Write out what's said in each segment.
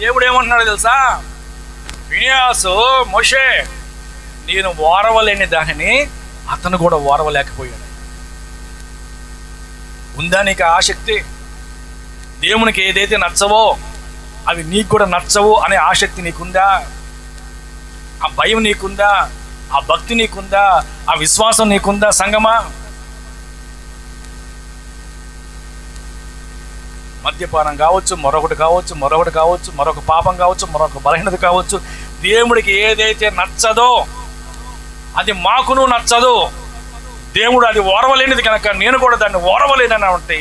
దేవుడు ఏమంటున్నాడు తెలుసా? ఫినియాసు, మోషే, నేను ఓరవలేని దానిని అతను కూడా ఓరవలేకపోయాడు. ఉందా నీకు ఆసక్తి? దేవునికి ఏదైతే నచ్చవో అవి నీకు కూడా నచ్చవు అనే ఆసక్తి నీకుందా? ఆ భయం నీకుందా? ఆ భక్తి నీకుందా? ఆ విశ్వాసం నీకుందా సంగమా? మద్యపానం కావచ్చు, మరొకటి కావచ్చు, మరొక పాపం కావచ్చు, మరొక బలహీనత కావచ్చు. దేవుడికి ఏదైతే నచ్చదో అది మాకును నచ్చదు. దేవుడు అది ఓర్వలేనిది కనుక నేను కూడా దాన్ని ఓర్వలేనని అంటే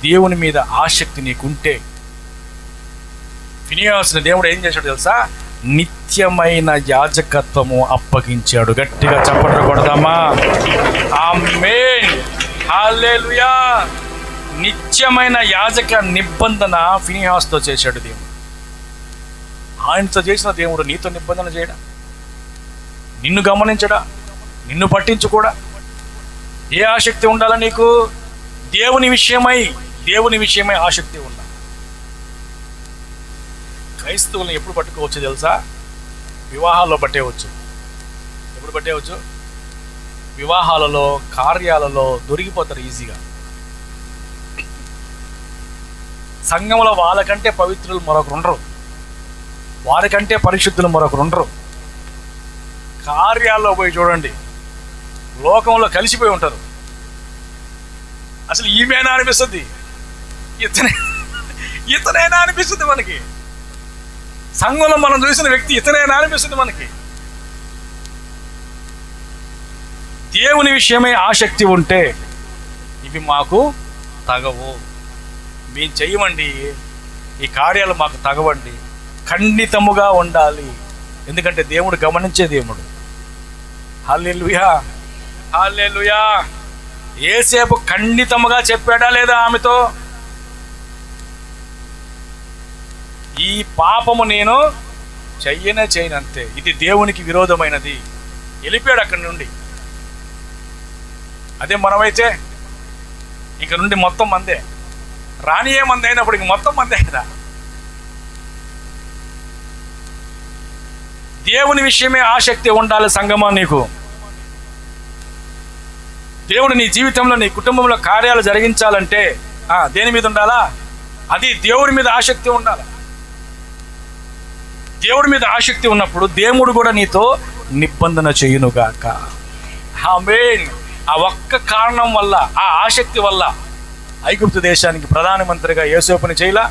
దేవుని మీద ఆసక్తి నీకుంటే, ఫినియాసుని దేవుడు ఏం చేశాడు తెలుసా? నిత్యమైన యాజకత్వము అప్పగించాడు. గట్టిగా చప్పట్లు కొడదామా? ఆమేన్, హల్లెలూయా. నిత్యమైన యాజక నిబంధన ఫినియాస్తో చేశాడు దేవుడు. ఆయనతో చేసిన దేవుడు నీతో నిబంధన చేయడా? నిన్ను గమనించడా? నిన్ను పట్టించుకోడా? ఏ ఆసక్తి ఉండాలా నీకు? దేవుని విషయమై ఆసక్తి ఉండాలి. క్రైస్తవులను ఎప్పుడు పట్టుకోవచ్చు తెలుసా? వివాహాల్లో పట్టేవచ్చు. ఎప్పుడు పట్టేవచ్చు? వివాహాలలో, కార్యాలలో దొరికిపోతారు ఈజీగా. సంఘంలో వాళ్ళకంటే పవిత్రులు మరొకరు ఉండరు, వారికంటే పరిశుద్ధులు మరొకరు ఉండరు. కార్యాల్లో పోయి చూడండి, లోకంలో కలిసిపోయి ఉంటారు. అసలు ఈమెనా అనిపిస్తుంది, ఇతనైనా అనిపిస్తుంది మనకి. సంఘంలో మనం చూసిన వ్యక్తి ఇతనైనా అనిపిస్తుంది మనకి. దేవుని విషయమై ఆసక్తి ఉంటే ఇవి మాకు తగవు, మేము చెయ్యమండి, ఈ కార్యాలు మాకు తగవండి, ఖండితముగా ఉండాలి. ఎందుకంటే దేవుడు గమనించే దేవుడు. హల్లెలూయా, హల్లెలూయా. యేసేపు ఖండితముగా చెప్పాడా లేదా ఆమెతో? ఈ పాపము నేను చేయనంతే, ఇది దేవునికి విరోధమైనది. వెళ్ళిపోయాడు అక్కడి నుండి. అదే మనమైతే ఇంక నుండి మొత్తం మందే, రానియే మంది అయినప్పుడు ఇంక మొత్తం మందే కదా. దేవుని విషయమే ఆసక్తి ఉండాలి సంగమా నీకు. దేవుడు నీ జీవితంలో, నీ కుటుంబంలో కార్యాలు జరిగించాలంటే దేని మీద ఉండాలా? అది దేవుడి మీద ఆసక్తి ఉండాలి. దేవుడి మీద ఆసక్తి ఉన్నప్పుడు దేవుడు కూడా నీతో నిబంధన చేయునుగాక. ఆమేన్. ఆ ఒక్క కారణం వల్ల, ఆ ఆసక్తి వల్ల ఐగుప్తు దేశానికి ప్రధానమంత్రిగా యోసేపుని చేయలా?